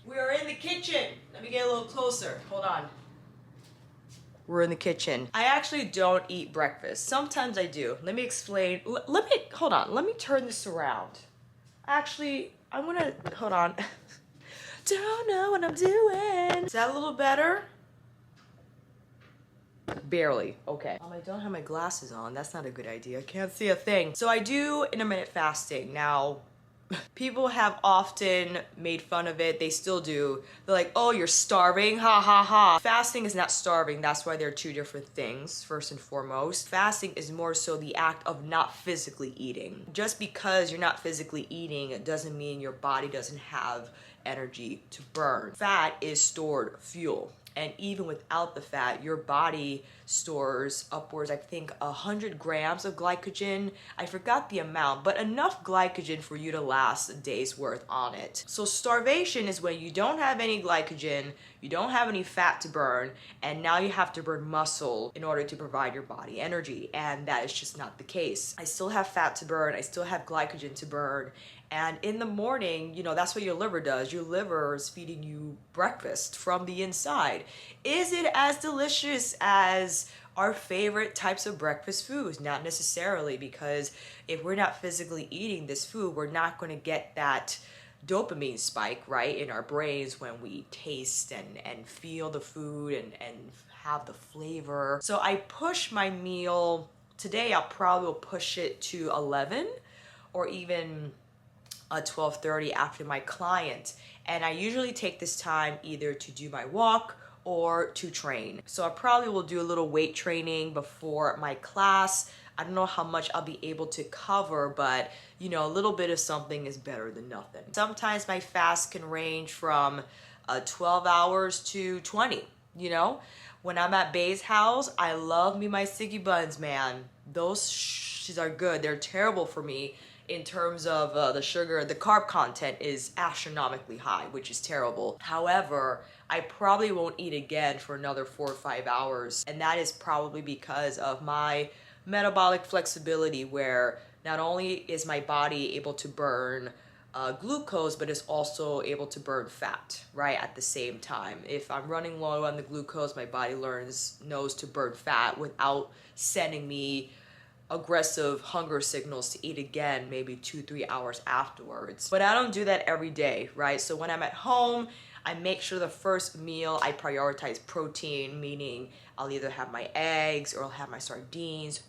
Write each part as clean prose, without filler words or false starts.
We are in the kitchen. Let me get a little closer. Hold on. We're in the kitchen. I actually don't eat breakfast. Sometimes I do. Let me explain. Hold on. Let me turn this around. Actually, I'm gonna, hold on. Don't know what I'm doing. Is that a little better? Barely. Okay. I don't have my glasses on. That's not a good idea. I can't see a thing. So I do intermittent fasting. Now, people have often made fun of it. They still do. They're like, oh, you're starving? Ha ha ha. Fasting is not starving. That's why they're two different things, first and foremost. Fasting is more so the act of not physically eating. Just because you're not physically eating, it doesn't mean your body doesn't have energy to burn. Fat is stored fuel. And even without the fat, your body stores upwards, I think, 100 grams of glycogen. I forgot the amount, but enough glycogen for you to last a day's worth on it. So starvation is when you don't have any glycogen, you don't have any fat to burn, and now you have to burn muscle in order to provide your body energy. And that is just not the case. I still have fat to burn, I still have glycogen to burn. And in the morning, you know, that's what your liver does. Your liver is feeding you breakfast from the inside. Is it as delicious as our favorite types of breakfast foods? Not necessarily, because if we're not physically eating this food, we're not going to get that dopamine spike, right, in our brains when we taste and feel the food and have the flavor. So I push my meal. Today I'll probably push it to 11 or even 12:30 after my client, and I usually take this time either to do my walk or to train. So I probably will do a little weight training before my class. I don't know how much I'll be able to cover, but you know, a little bit of something is better than nothing. Sometimes my fast can range from 12 hours to 20, you know? When I'm at Bay's house, I love me my sticky buns, man. Those are good. They're terrible for me in terms of the sugar. The carb content is astronomically high, which is terrible. However, I probably won't eat again for another 4 or 5 hours. And that is probably because of my metabolic flexibility, where not only is my body able to burn glucose, but it's also able to burn fat, right, at the same time. If I'm running low on the glucose, my body knows to burn fat without sending me aggressive hunger signals to eat again maybe 2-3 hours afterwards. But I don't do that every day, right? So when I'm at home, I make sure the first meal I prioritize protein, meaning I'll either have my eggs or I'll have my sardines,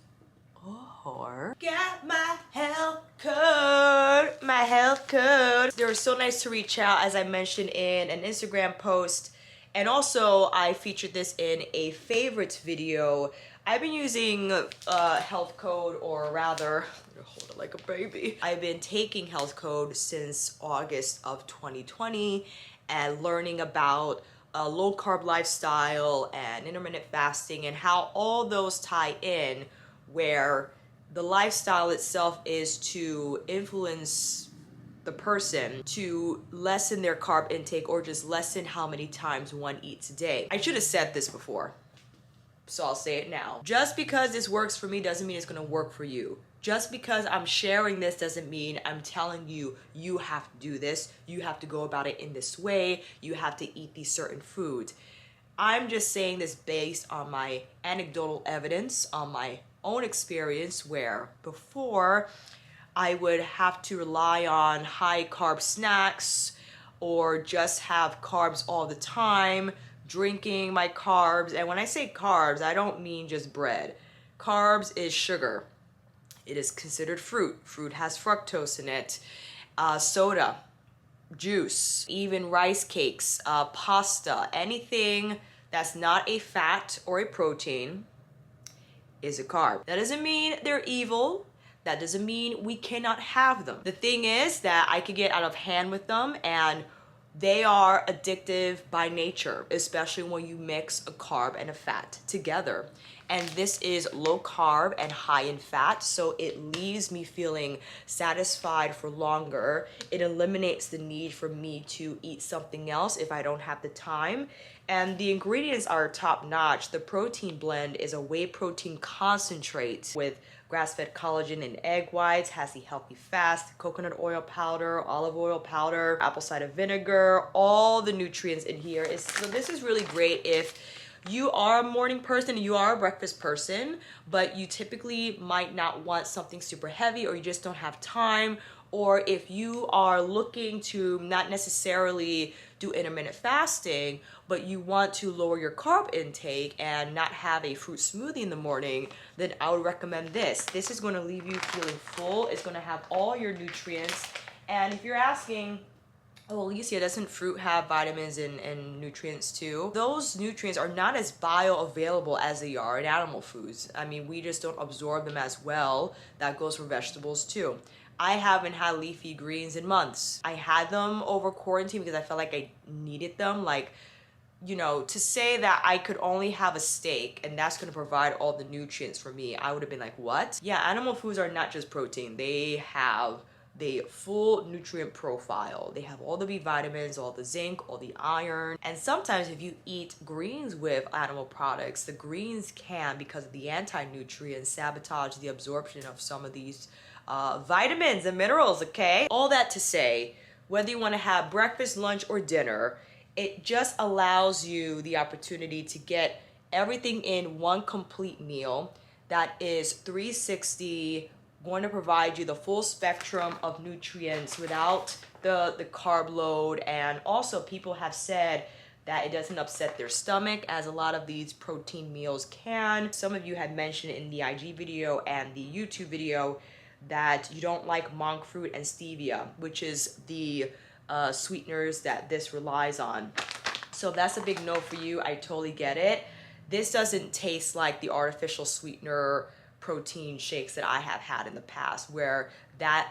or got my health code, my health code. They were so nice to reach out, as I mentioned in an Instagram post, and also I featured this in a favorites video. I've been using health code, or rather, hold it like a baby. I've been taking health code since August of 2020 and learning about a low carb lifestyle and intermittent fasting and how all those tie in, where the lifestyle itself is to influence the person to lessen their carb intake or just lessen how many times one eats a day. I should have said this before, so I'll say it now. Just because this works for me doesn't mean it's gonna work for you. Just because I'm sharing this doesn't mean I'm telling you, you have to do this, you have to go about it in this way, you have to eat these certain foods. I'm just saying this based on my anecdotal evidence, on my own experience, where before I would have to rely on high carb snacks or just have carbs all the time, drinking my carbs. And when I say carbs, I don't mean just bread. Carbs is sugar. It is considered fruit. Fruit has fructose in it. Soda, juice, even rice cakes, pasta, anything that's not a fat or a protein is a carb. That doesn't mean they're evil. That doesn't mean we cannot have them. The thing is that I could get out of hand with them, and they are addictive by nature, especially when you mix a carb and a fat together. and this is low carb and high in fat, so it leaves me feeling satisfied for longer. It eliminates the need for me to eat something else if I don't have the time. And the ingredients are top notch. The protein blend is a whey protein concentrate with grass-fed collagen and egg whites, has the healthy fats, coconut oil powder, olive oil powder, apple cider vinegar, all the nutrients in here. So this is really great if you are a morning person, you are a breakfast person, but you typically might not want something super heavy, or you just don't have time, or if you are looking to not necessarily do intermittent fasting, but you want to lower your carb intake and not have a fruit smoothie in the morning, then I would recommend this. This is going to leave you feeling full. It's going to have all your nutrients. And if you're asking, oh, Alicia, doesn't fruit have vitamins and nutrients too? Those nutrients are not as bioavailable as they are in animal foods. I mean, we just don't absorb them as well. That goes for vegetables too. I haven't had leafy greens in months. I had them over quarantine because I felt like I needed them. Like, you know, to say that I could only have a steak and that's gonna provide all the nutrients for me, I would have been like, what? Yeah, animal foods are not just protein. They have the full nutrient profile. They have all the B vitamins, all the zinc, all the iron. And sometimes if you eat greens with animal products, the greens can, because of the anti-nutrients, sabotage the absorption of some of these vitamins and minerals, okay? All that to say, whether you want to have breakfast, lunch, or dinner, it just allows you the opportunity to get everything in one complete meal that is 360, going to provide you the full spectrum of nutrients without the carb load. And also, people have said that it doesn't upset their stomach, as a lot of these protein meals can. Some of you had mentioned in the IG video and the YouTube video that you don't like monk fruit and stevia, which is the sweeteners that this relies on. So that's a big no for you. I totally get it. This doesn't taste like the artificial sweetener protein shakes that I have had in the past, where that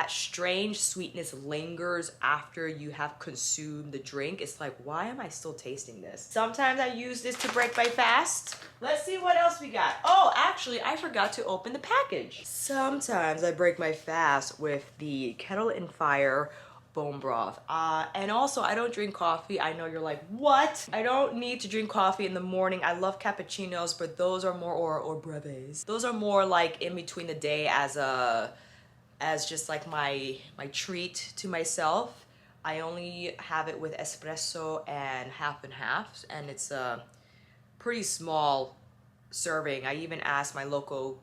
strange sweetness lingers after you have consumed the drink. It's like, why am I still tasting this? Sometimes I use this to break my fast. Let's see what else we got. Oh, actually, I forgot to open the package. Sometimes I break my fast with the Kettle and Fire bone broth. And also, I don't drink coffee. I know you're like, what? I don't need to drink coffee in the morning. I love cappuccinos, but those are more, or breves. Those are more like in between the day as just like my treat to myself. I only have it with espresso and half, and it's a pretty small serving. I even asked my local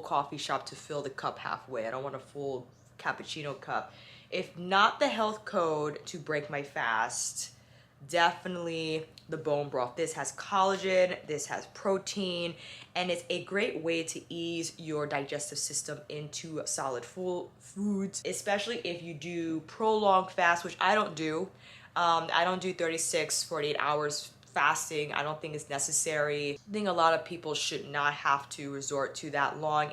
coffee shop to fill the cup halfway. I don't want a full cappuccino cup. If not the health code to break my fast, definitely the bone broth. This has collagen, this has protein, and it's a great way to ease your digestive system into solid foods, especially if you do prolonged fast, which I don't do. I don't do 36, 48 hours fasting. I don't think it's necessary. I think a lot of people should not have to resort to that long.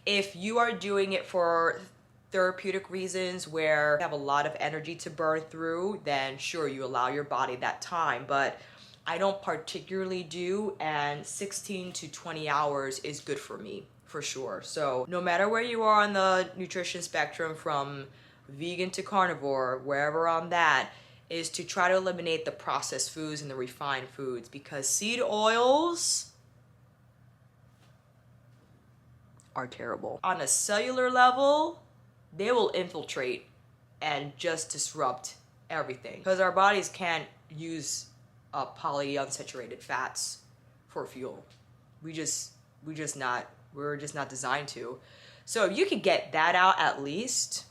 If you are doing it for therapeutic reasons where you have a lot of energy to burn through, then sure, you allow your body that time. But I don't particularly do, and 16 to 20 hours is good for me, for sure. So no matter where you are on the nutrition spectrum, from vegan to carnivore, wherever on that, is to try to eliminate the processed foods and the refined foods, because seed oils are terrible. On a cellular level, they will infiltrate and just disrupt everything, because our bodies can't use polyunsaturated fats for fuel. We're just not designed to. So if you could get that out at least,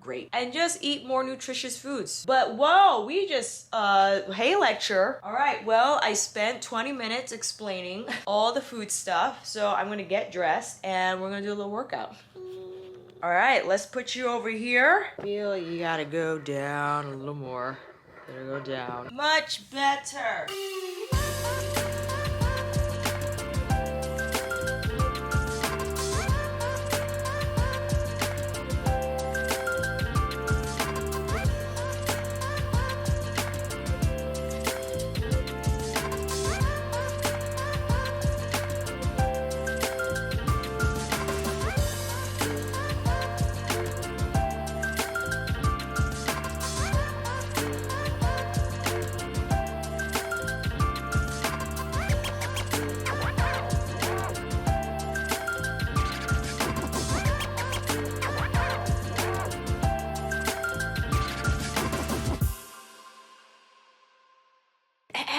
great. And just eat more nutritious foods. But whoa, we just, hey lecture. All right, well, I spent 20 minutes explaining all the food stuff. So I'm gonna get dressed and we're gonna do a little workout. All right, let's put you over here. Feel you gotta go down a little more. Gotta go down. Much better.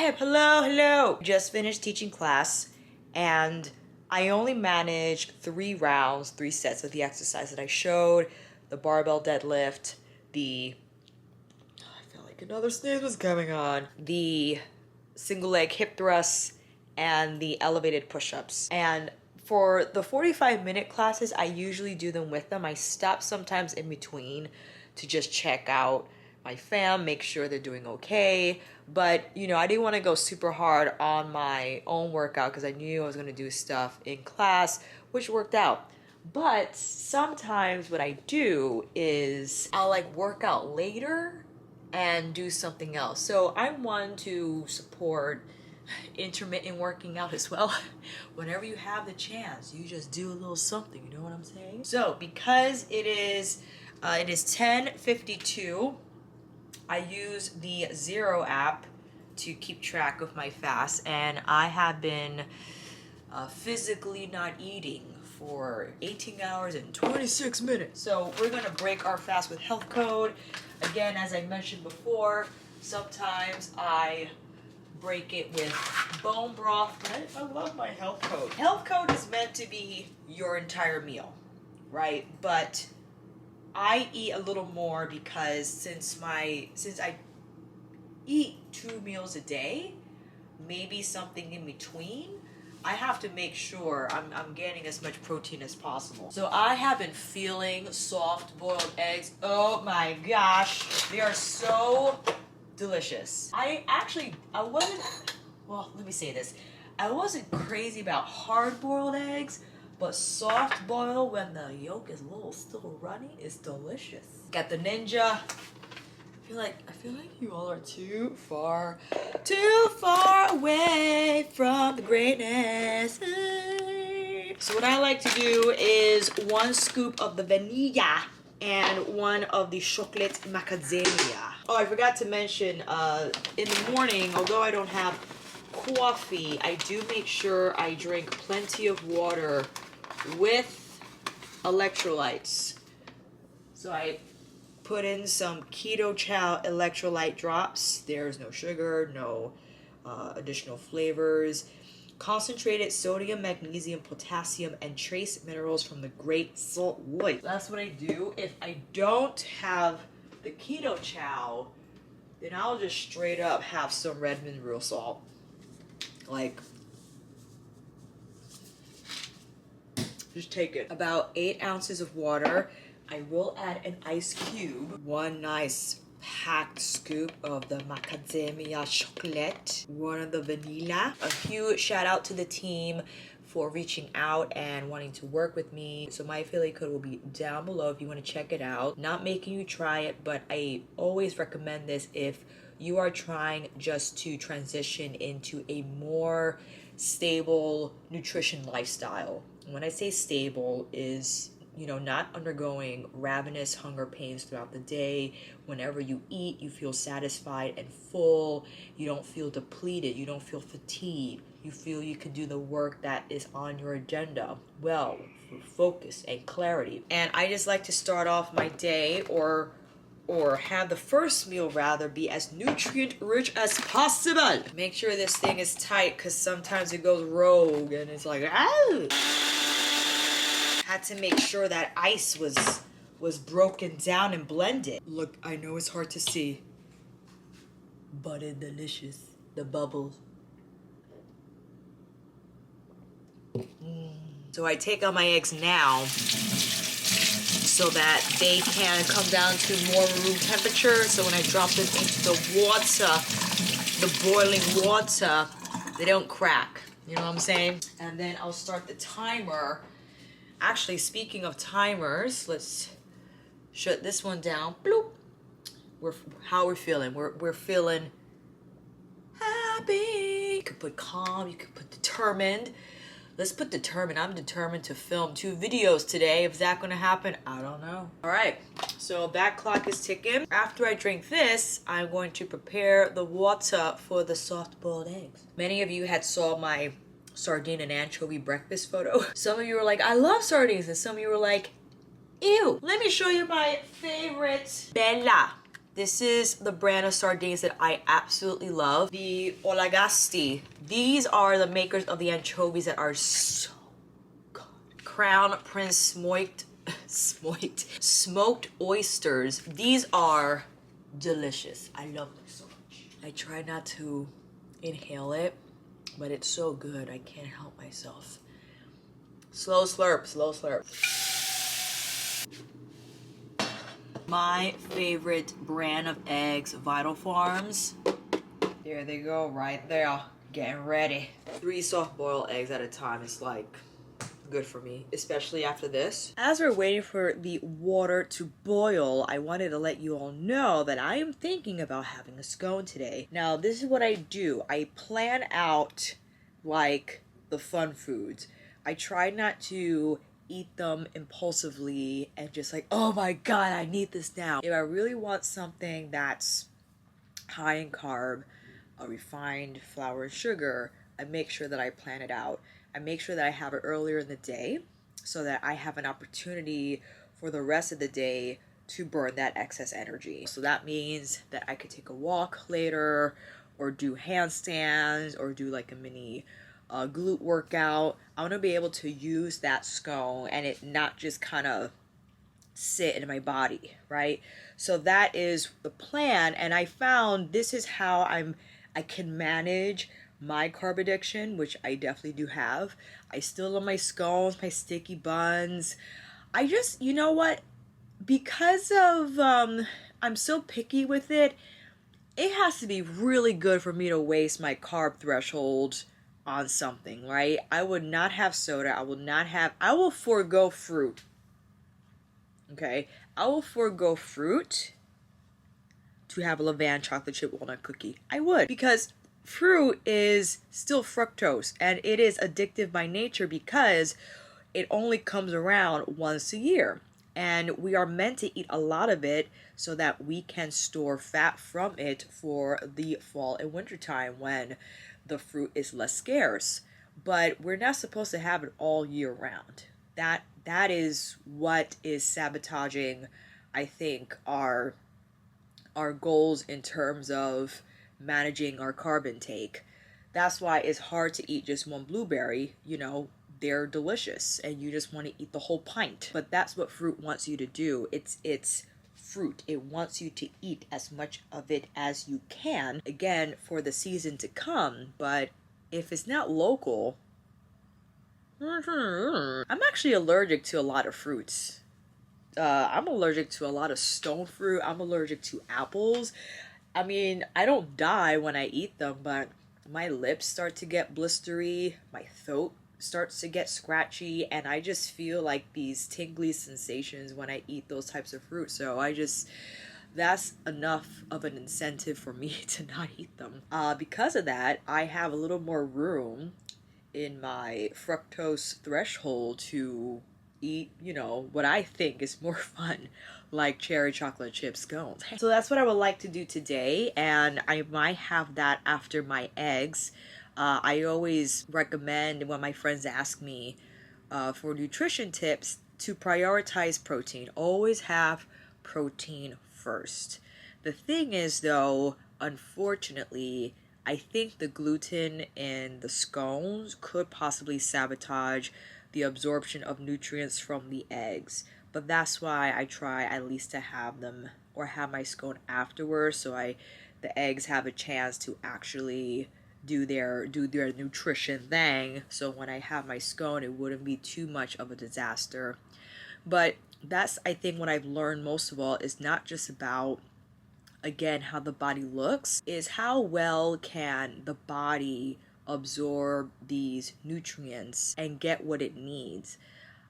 Rahib, hello. Just finished teaching class, and I only managed 3 rounds, 3 sets of the exercise that I showed. The barbell deadlift, I felt like another sneeze was coming on. The single leg hip thrusts, and the elevated push-ups. And for the 45-minute classes, I usually do them with them. I stop sometimes in between to just check out my fam, make sure they're doing okay. But, you know, I didn't want to go super hard on my own workout because I knew I was going to do stuff in class, which worked out. But sometimes what I do is I'll like work out later and do something else. So I'm one to support intermittent working out as well. Whenever you have the chance, you just do a little something, you know what I'm saying? So because it is 10:52, I use the Zero app to keep track of my fast, and I have been physically not eating for 18 hours and 26 minutes. So we're gonna break our fast with Health Code. Again, as I mentioned before, sometimes I break it with bone broth, but I love my Health Code. Health Code is meant to be your entire meal, right? But I eat a little more because since I eat 2 meals a day, maybe something in between, I have to make sure I'm getting as much protein as possible. So I have been feeling soft boiled eggs. Oh my gosh, they are so delicious. I wasn't crazy about hard boiled eggs, but soft boil when the yolk is still runny is delicious. Got the Ninja. I feel like you all are too far away from the greatness. So what I like to do is 1 scoop of the vanilla and 1 of the chocolate macadamia. Oh, I forgot to mention, in the morning, although I don't have coffee, I do make sure I drink plenty of water with electrolytes. So I put in some Keto Chow electrolyte drops. There's no sugar, no additional flavors. Concentrated sodium, magnesium, potassium, and trace minerals from the Great Salt Lake. That's what I do. If I don't have the Keto Chow, then I'll just straight up have some Redmond real salt. Like, just take it. About 8 ounces of water. I will add an ice cube. 1 nice packed scoop of the macadamia chocolate. 1 of the vanilla. A huge shout out to the team for reaching out and wanting to work with me. So my affiliate code will be down below if you want to check it out. Not making you try it, but I always recommend this if you are trying just to transition into a more stable nutrition lifestyle. When I say stable is, you know, not undergoing ravenous hunger pains throughout the day. Whenever you eat, you feel satisfied and full. You don't feel depleted. You don't feel fatigued. You feel you can do the work that is on your agenda well, with focus and clarity. And I just like to start off my day or have the first meal rather be as nutrient rich as possible. Make sure this thing is tight because sometimes it goes rogue and it's like, oh. Had to make sure that ice was broken down and blended. Look, I know it's hard to see, but it's delicious. The bubbles. So I take out my eggs now so that they can come down to more room temperature. So when I drop them into the water, the boiling water, they don't crack. You know what I'm saying? And then I'll start the timer. Actually, speaking of timers, let's shut this one down. Bloop. How we're feeling? We're feeling happy. You could put calm. You could put determined. Let's put determined. I'm determined to film 2 videos today. Is that gonna happen? I don't know. All right, so that clock is ticking. After I drink this, I'm going to prepare the water for the soft-boiled eggs. Many of you had saw my sardine and anchovy breakfast photo. Some of you were like, I love sardines, and some of you were like, ew. Let me show you my favorite Bela This is the brand of sardines that I absolutely love. The Olasagasti. These are the makers of the anchovies that are so good. Crown Prince smoked oysters. These are delicious. I love them so much. I try not to inhale it, but it's so good. I can't help myself. Slow slurp, slow slurp. My favorite brand of eggs, Vital Farms. There they go, right there. Getting ready. 3 soft-boiled eggs at a time is like good for me, especially after this. As we're waiting for the water to boil, I wanted to let you all know that I am thinking about having a scone today. Now, this is what I do. I plan out like the fun foods. I try not to eat them impulsively and just like, oh my god, I need this now. If I really want something that's high in carb, a refined flour and sugar, I make sure that I plan it out. I make sure that I have it earlier in the day so that I have an opportunity for the rest of the day to burn that excess energy. So that means that I could take a walk later or do handstands or do like a mini glute workout. I want to be able to use that scone and it not just kind of sit in my body, right? So that is the plan, and I found this is how I can manage my carb addiction, which I definitely do have. I still love my scones, my sticky buns. I just, you know what? Because of I'm so picky with it, it has to be really good for me to waste my carb threshold on something, right? I would not have soda. I will forego fruit. Okay? I will forego fruit to have a Levain chocolate chip walnut cookie. I would, because fruit is still fructose and it is addictive by nature because it only comes around once a year. And we are meant to eat a lot of it so that we can store fat from it for the fall and winter time when the fruit is less scarce. But we're not supposed to have it all year round. That is what is sabotaging, I think, our goals in terms of managing our carb intake. That's why it's hard to eat just one blueberry. You know, they're delicious and you just want to eat the whole pint. But that's what fruit wants you to do. It's fruit. It wants you to eat as much of it as you can, again, for the season to come. But if it's not local, I'm actually allergic to a lot of fruits. I'm allergic to a lot of stone fruit. I'm allergic to apples. I mean, I don't die when I eat them, but my lips start to get blistery, my throat starts to get scratchy, and I just feel like these tingly sensations when I eat those types of fruit. So that's enough of an incentive for me to not eat them. Because of that, I have a little more room in my fructose threshold to eat, you know, what I think is more fun, like cherry chocolate chip scones. So that's what I would like to do today, and I might have that after my eggs. I always recommend when my friends ask me for nutrition tips to prioritize protein. Always have protein first. The thing is, though, unfortunately, I think the gluten in the scones could possibly sabotage the absorption of nutrients from the eggs. But that's why I try at least to have them or have my scone afterwards, so the eggs have a chance to actually do their nutrition thing. So when I have my scone, it wouldn't be too much of a disaster. But that's, I think, what I've learned most of all is not just about, again, how the body looks, is how well can the body absorb these nutrients and get what it needs.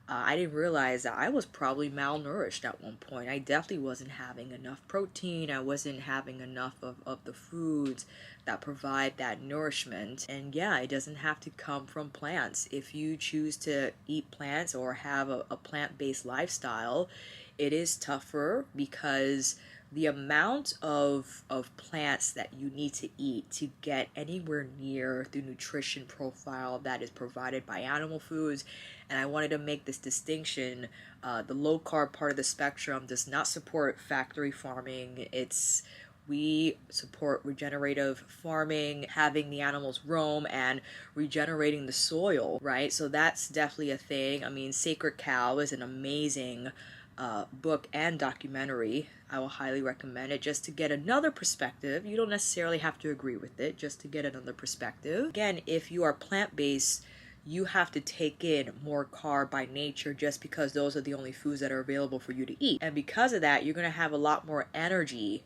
I didn't realize that I was probably malnourished at one point. I definitely wasn't having enough protein. I wasn't having enough of the foods that provide that nourishment. And yeah, it doesn't have to come from plants. If you choose to eat plants or have a plant-based lifestyle, it is tougher because the amount of plants that you need to eat to get anywhere near the nutrition profile that is provided by animal foods. And I wanted to make this distinction. The low carb part of the spectrum does not support factory farming. We support regenerative farming, having the animals roam and regenerating the soil, right? So that's definitely a thing. I mean, Sacred Cow is an amazing book and documentary. I will highly recommend it just to get another perspective. You don't necessarily have to agree with it, just to get another perspective. Again, if you are plant-based, you have to take in more carb by nature just because those are the only foods that are available for you to eat. And because of that, you're going to have a lot more energy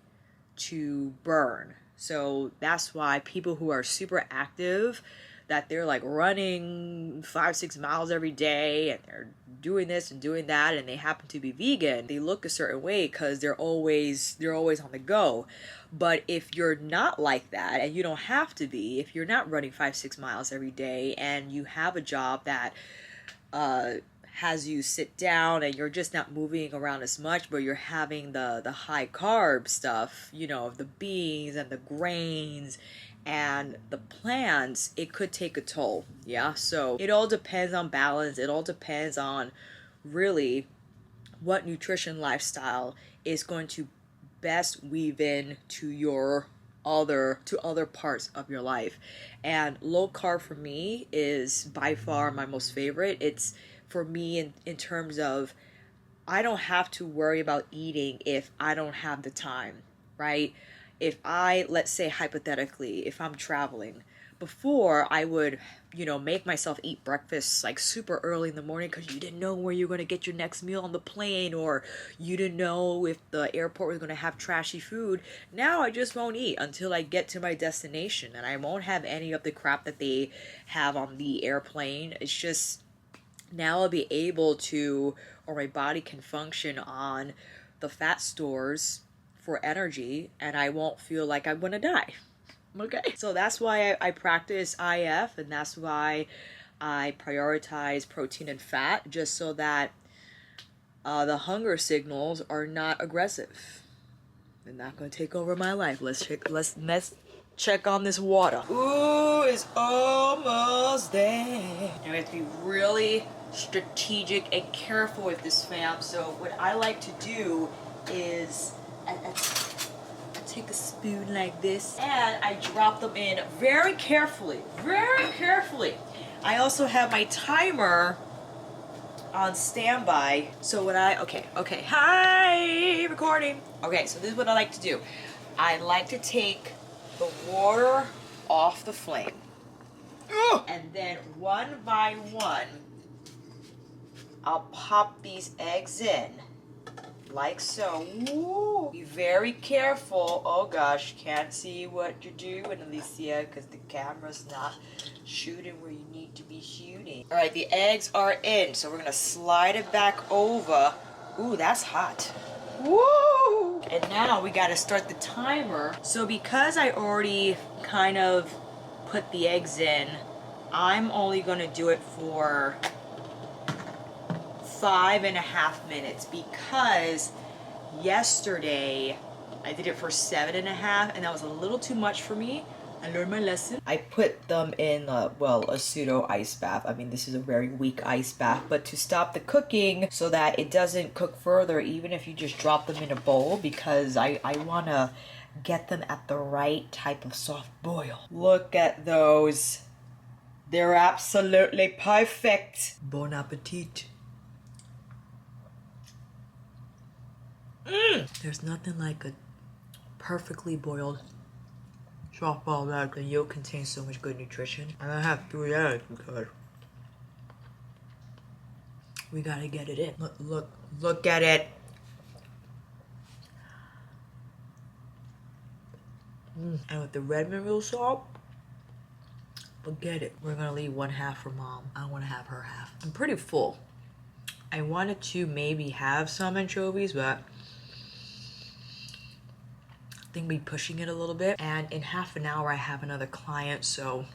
to burn. So that's why people who are super active, that they're like running 5-6 miles every day and they're doing this and doing that, and they happen to be vegan, they look a certain way because they're always on the go. But if you're not like that, and you don't have to be, if you're not running 5-6 miles every day and you have a job that has you sit down and you're just not moving around as much, but you're having the high carb stuff, you know, the beans and the grains and the plants, it could take a toll. Yeah, so it all depends on balance. It all depends on really what nutrition lifestyle is going to best weave in to your other parts of your life. And low carb for me is by far my most favorite. It's for me in terms of, I don't have to worry about eating if I don't have the time, right? If let's say hypothetically, if I'm traveling, before I would, make myself eat breakfast like super early in the morning because you didn't know where you're going to get your next meal on the plane, or you didn't know if the airport was going to have trashy food. Now I just won't eat until I get to my destination, and I won't have any of the crap that they have on the airplane. It's just, now I'll be able to, or my body can function on the fat stores for energy, and I won't feel like I'm gonna die. Okay, so that's why I practice IF, and that's why I prioritize protein and fat, just so that the hunger signals are not aggressive. They're not gonna take over my life. Let's check on this water. Ooh, it's almost there. You have to be really strategic and careful with this, fam. So what I like to do is I take a spoon like this and I drop them in very carefully, very carefully. I also have my timer on standby. So what okay, hi, recording. Okay, so this is what I like to do. I like to take the water off the flame. And then one by one, I'll pop these eggs in. Like so. Ooh. Be very careful. Oh gosh, can't see what you're doing, Alicia, because the camera's not shooting where you need to be shooting. Alright, the eggs are in, so we're gonna slide it back over. Ooh, that's hot. Woo! And now we gotta start the timer. So because I already kind of put the eggs in, I'm only gonna do it for 5.5 minutes, because yesterday I did it for 7.5 and that was a little too much for me. I learned my lesson. I put them in a pseudo ice bath. I mean, this is a very weak ice bath, but to stop the cooking so that it doesn't cook further, even if you just drop them in a bowl, because I want to get them at the right type of soft boil. Look at those. They're absolutely perfect. Bon appetit. There's nothing like a perfectly boiled softball egg. The yolk contains so much good nutrition. And I have 3 eggs because we gotta get it in. Look at it. And with the red mineral salt, forget it. We're gonna leave 1/2 for mom. I wanna have her half. I'm pretty full. I wanted to maybe have some anchovies, but I think we're pushing it a little bit. And in half an hour I have another client, so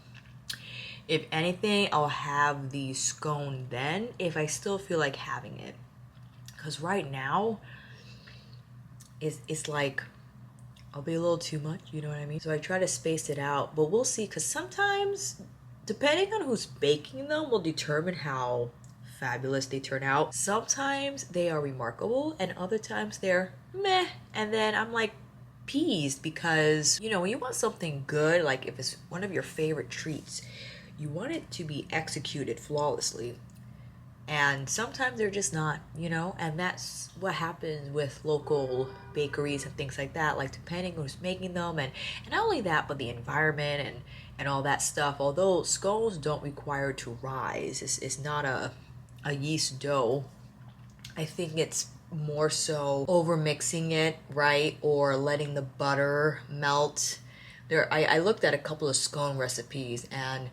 if anything I'll have the scone then, if I still feel like having it. Because right now it's like, I'll be a little too much, you know what I mean? So I try to space it out, but we'll see, because sometimes, depending on who's baking them, will determine how fabulous they turn out. Sometimes they are remarkable, and other times they're meh, and then I'm like peased, because, you know, when you want something good, like if it's one of your favorite treats, you want it to be executed flawlessly. And sometimes they're just not, you know, and that's what happens with local bakeries and things like that, like depending on who's making them, and not only that, but the environment and all that stuff. Although scones don't require to rise, it's not a yeast dough. I think it's more so over mixing it, right, or letting the butter melt. I looked at a couple of scone recipes, and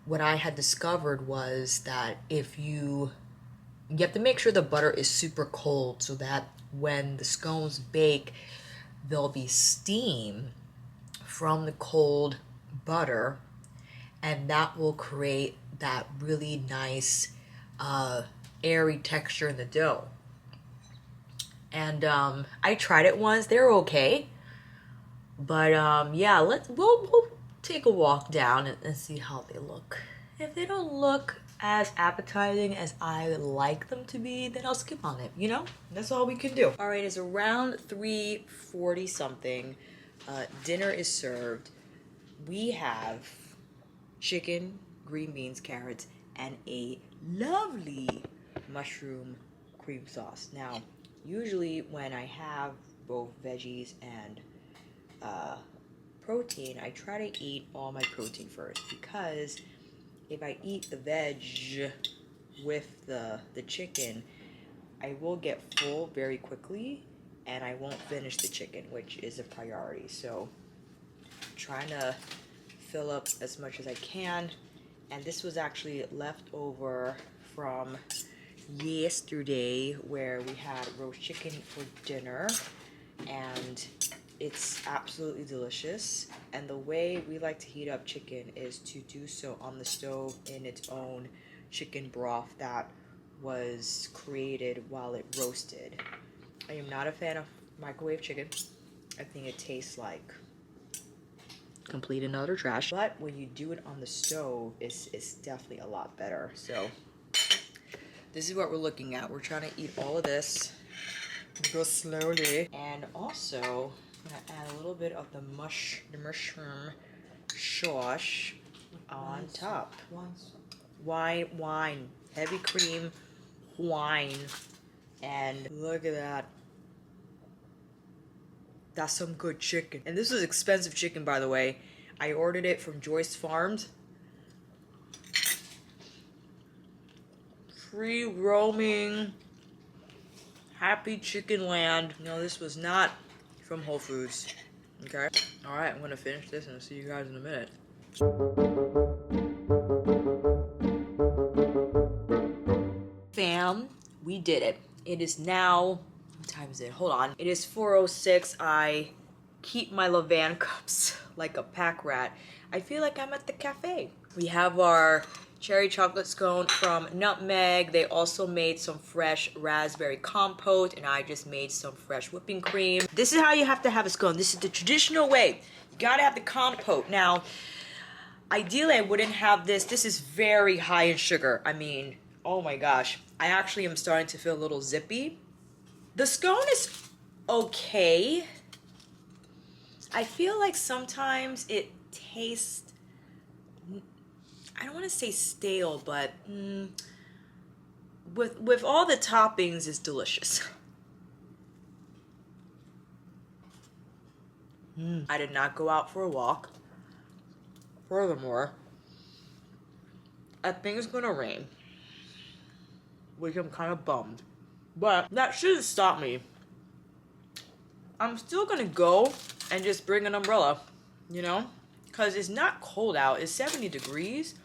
what I had discovered was that if you have to make sure the butter is super cold, so that when the scones bake, there'll be steam from the cold butter, and that will create that really nice airy texture in the dough. And I tried it once. They're okay, but yeah, we'll take a walk down and see how they look. If they don't look as appetizing as I would like them to be, then I'll skip on it, you know? That's all we can do. All right, it's around 3:40 something. Dinner is served. We have chicken, green beans, carrots, and a lovely mushroom cream sauce. Now, usually when I have both veggies and protein, I try to eat all my protein first, because if I eat the veg with the chicken, I will get full very quickly, and I won't finish the chicken, which is a priority. So I'm trying to fill up as much as I can. And this was actually left over from yesterday, where we had roast chicken for dinner, and it's absolutely delicious. And the way we like to heat up chicken is to do so on the stove in its own chicken broth that was created while it roasted. I am not a fan of microwave chicken. I think it tastes like complete and utter trash. But when you do it on the stove, it's definitely a lot better. So this is what we're looking at. We're trying to eat all of this. Go slowly. And also, I'm gonna add a little bit of the mushroom sauce on top. Wine, heavy cream, wine, and look at that. That's some good chicken. And this was expensive chicken, by the way. I ordered it from Joyce Farms. Free roaming, happy chicken land. No, this was not from Whole Foods. Okay? Alright, I'm gonna finish this and I'll see you guys in a minute. Fam, we did it. It is now, what time is it? Hold on. It is 4:06. I keep my Levain cups like a pack rat. I feel like I'm at the cafe. We have our cherry chocolate scone from Nutmeg. They also made some fresh raspberry compote, and I just made some fresh whipping cream. This is how you have to have a scone. This is the traditional way. You gotta have the compote. Now, ideally I wouldn't have this. This is very high in sugar. I mean, oh my gosh. I actually am starting to feel a little zippy. The scone is okay. I feel like sometimes it tastes, I don't want to say stale, but with all the toppings, it's delicious. I did not go out for a walk. Furthermore, I think it's gonna rain, which I'm kind of bummed. But that shouldn't stop me. I'm still gonna go and just bring an umbrella, you know? Because it's not cold out. It's 70 degrees.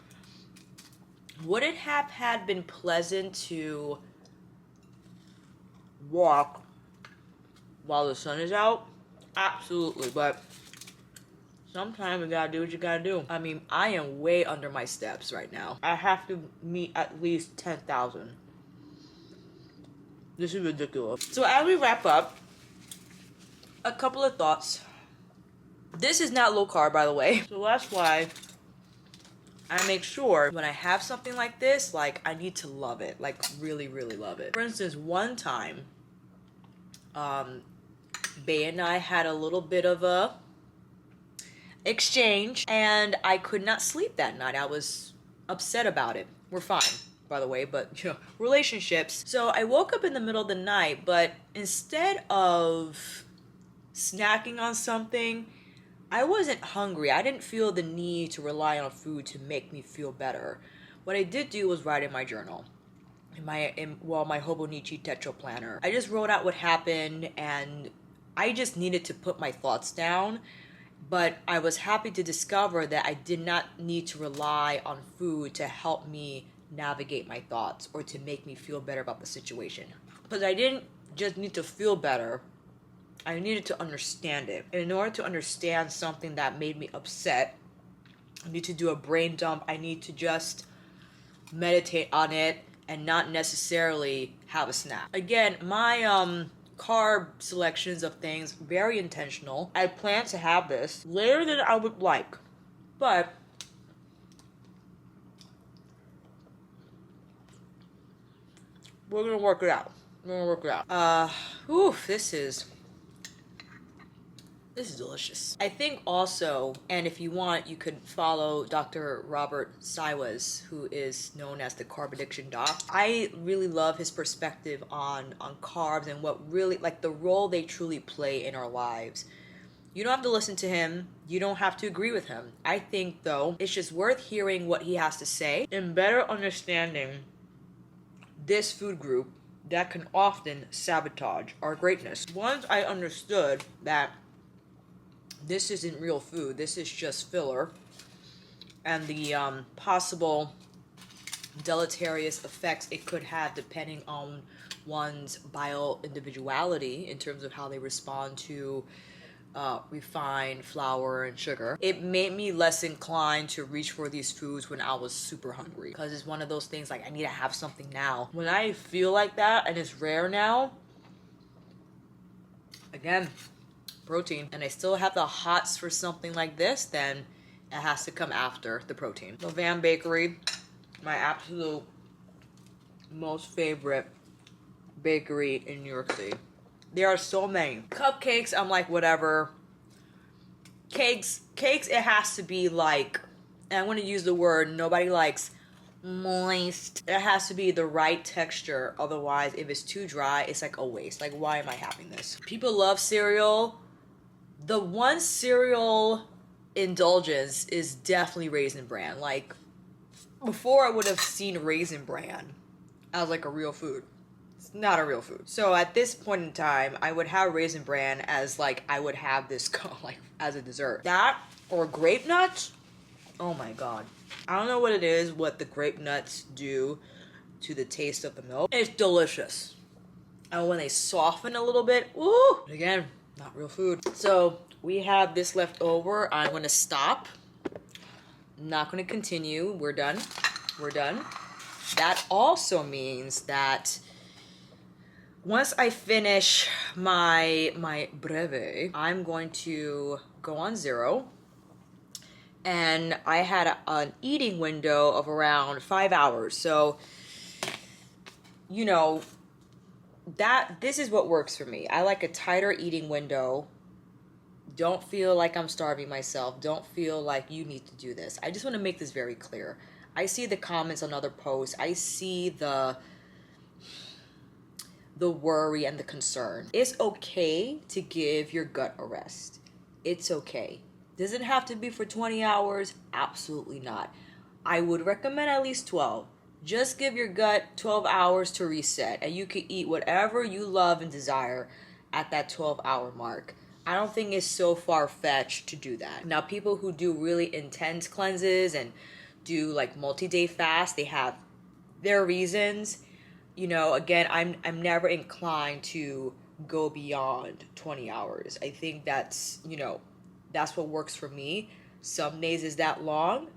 Would it have had been pleasant to walk while the sun is out? Absolutely, but sometimes you gotta do what you gotta do. I mean, I am way under my steps right now. I have to meet at least 10,000. This is ridiculous. So as we wrap up, a couple of thoughts. This is not low carb, by the way. So that's why I make sure when I have something like this, like I need to love it, like really, really love it. For instance, one time, Bea and I had a little bit of a exchange and I could not sleep that night. I was upset about it. We're fine, by the way, but you know, relationships. So I woke up in the middle of the night, but instead of snacking on something, I wasn't hungry. I didn't feel the need to rely on food to make me feel better. What I did do was write in my journal, in my Hobonichi Tetra planner. I just wrote out what happened and I just needed to put my thoughts down. But I was happy to discover that I did not need to rely on food to help me navigate my thoughts or to make me feel better about the situation. Because I didn't just need to feel better, I needed to understand it. And in order to understand something that made me upset, I need to do a brain dump. I need to just meditate on it and not necessarily have a snack. Again, my carb selections of things, very intentional. I plan to have this later than I would like, but we're gonna work it out. This is delicious. I think also, and if you want, you could follow Dr. Robert Siwas, who is known as the Carb Addiction Doc. I really love his perspective on carbs and what really, like the role they truly play in our lives. You don't have to listen to him. You don't have to agree with him. I think, though, it's just worth hearing what he has to say and better understanding this food group that can often sabotage our greatness. Once I understood that this isn't real food, this is just filler, and the possible deleterious effects it could have depending on one's bio-individuality in terms of how they respond to refined flour and sugar, it made me less inclined to reach for these foods when I was super hungry. Because it's one of those things like, I need to have something now. When I feel like that, and it's rare now, again, protein, and I still have the hots for something like this, then it has to come after the protein. So Van Bakery, my absolute most favorite bakery in New York City. There are so many. Cupcakes, I'm like, whatever. Cakes, it has to be like, and I'm gonna use the word nobody likes, moist. It has to be the right texture. Otherwise, if it's too dry, it's like a waste. Like, why am I having this? People love cereal. The one cereal indulgence is definitely Raisin Bran. Like, before I would have seen Raisin Bran as like a real food. It's not a real food. So at this point in time, I would have Raisin Bran as like, I would have this like as a dessert. That or grape nuts, oh my God. I don't know what it is, what the grape nuts do to the taste of the milk. It's delicious. And when they soften a little bit, ooh, again, not real food. So we have this left over. I'm gonna stop. I'm not gonna continue. We're done. That also means that once I finish my breve, I'm going to go on zero. And I had an eating window of around 5 hours. So, you know, this is what works for me. I like a tighter eating window. Don't feel like I'm starving myself. Don't feel like you need to do this. I just want to make this very clear. I see the comments on other posts. I see the worry and the concern. It's okay to give your gut a rest. It's okay. Does it have to be for 20 hours? Absolutely not. I would recommend at least 12. Just give your gut 12 hours to reset, and you can eat whatever you love and desire at that 12-hour mark. I don't think it's so far-fetched to do that. Now, people who do really intense cleanses and do like multi-day fast, they have their reasons. You know, again, I'm never inclined to go beyond 20 hours. I think that's, you know, that's what works for me. Some days is that long.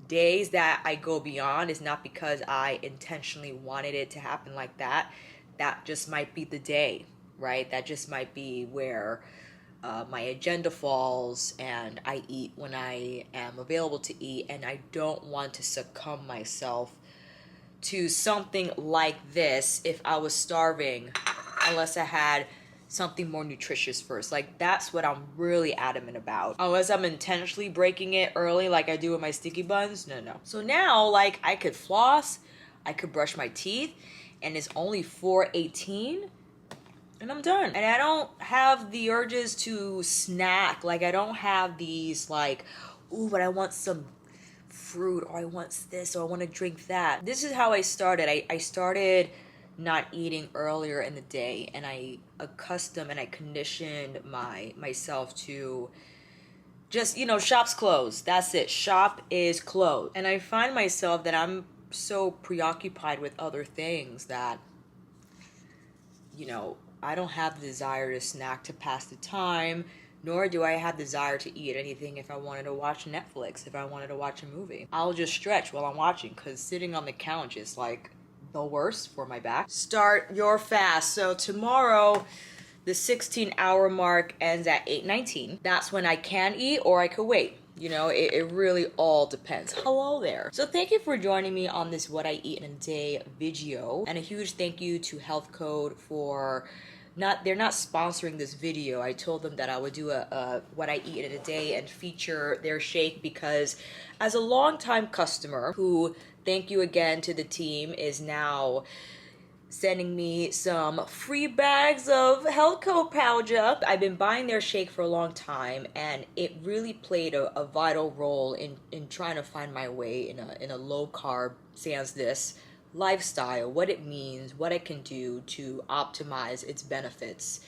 Days that I go beyond is not because I intentionally wanted it to happen like that. That just might be the day, right? That just might be where my agenda falls and I eat when I am available to eat, and I don't want to succumb myself to something like this if I was starving, unless I had something more nutritious first. Like, that's what I'm really adamant about. Unless I'm intentionally breaking it early like I do with my sticky buns, no. So now, like, I could floss, I could brush my teeth, and it's only 4:18, and I'm done. And I don't have the urges to snack. Like, I don't have these, like, ooh, but I want some fruit, or I want this, or I want to drink that. This is how I started. I started not eating earlier in the day, and I accustomed and I conditioned myself to just, you know, shop's closed. That's it. Shop is closed. And I find myself that I'm so preoccupied with other things that, you know, I don't have the desire to snack to pass the time, nor do I have the desire to eat anything if I wanted to watch Netflix, if I wanted to watch a movie. I'll just stretch while I'm watching, because sitting on the couch is like the worst for my back. Start your fast. So tomorrow, the 16-hour mark ends at 8:19. That's when I can eat, or I could wait. You know, it really all depends. Hello there. So thank you for joining me on this What I Eat in a Day video. And a huge thank you to Health Code for they're not sponsoring this video. I told them that I would do a What I Eat in a Day and feature their shake, because as a longtime customer who, thank you again to the team, is now sending me some free bags of Health Code powder. I've been buying their shake for a long time, and it really played a vital role in trying to find my way in a low carb, sans this, lifestyle, what it means, what I can do to optimize its benefits.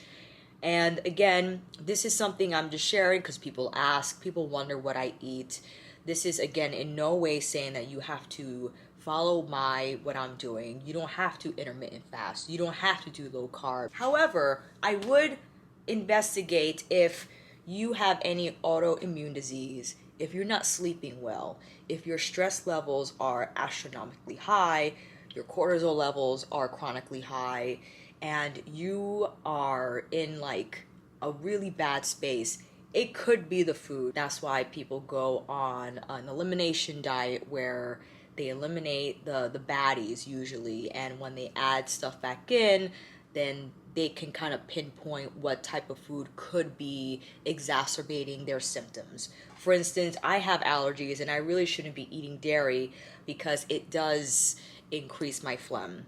And again, this is something I'm just sharing because people ask, people wonder what I eat. This is, again, in no way saying that you have to follow what I'm doing. You don't have to intermittent fast. You don't have to do low carb. However, I would investigate if you have any autoimmune disease, if you're not sleeping well, if your stress levels are astronomically high, your cortisol levels are chronically high, and you are in like a really bad space. It could be the food. That's why people go on an elimination diet where they eliminate the baddies usually, and when they add stuff back in, then they can kind of pinpoint what type of food could be exacerbating their symptoms. For instance, I have allergies, and I really shouldn't be eating dairy because it does increase my phlegm.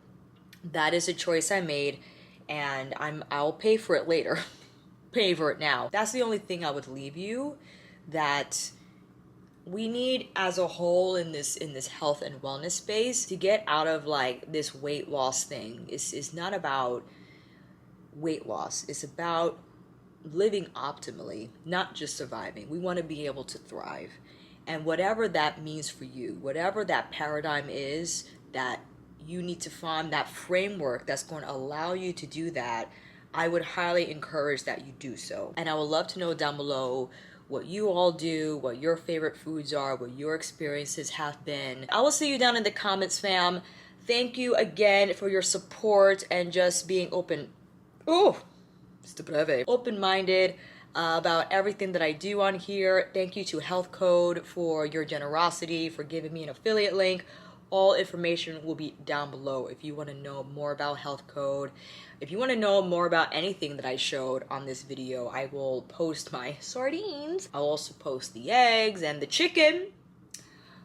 That is a choice I made, and I'll pay for it later. Pay for it now. That's the only thing I would leave you, that we need as a whole in this health and wellness space to get out of like this weight loss thing. It's not about weight loss. It's about living optimally, not just surviving. We want to be able to thrive. And whatever that means for you, whatever that paradigm is, that you need to find that framework that's going to allow you to do that, I would highly encourage that you do so. And I would love to know down below what you all do, what your favorite foods are, what your experiences have been. I will see you down in the comments, fam. Thank you again for your support and just being open-minded about everything that I do on here. Thank you to Health Code for your generosity, for giving me an affiliate link. All information will be down below if you want to know more about Health Code. If you want to know more about anything that I showed on this video, I will post my sardines. I'll also post the eggs and the chicken,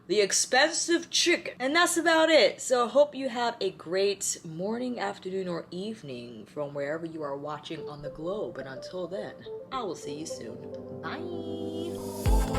the expensive chicken. And that's about it. So I hope you have a great morning, afternoon, or evening from wherever you are watching on the globe. And until then, I will see you soon. Bye.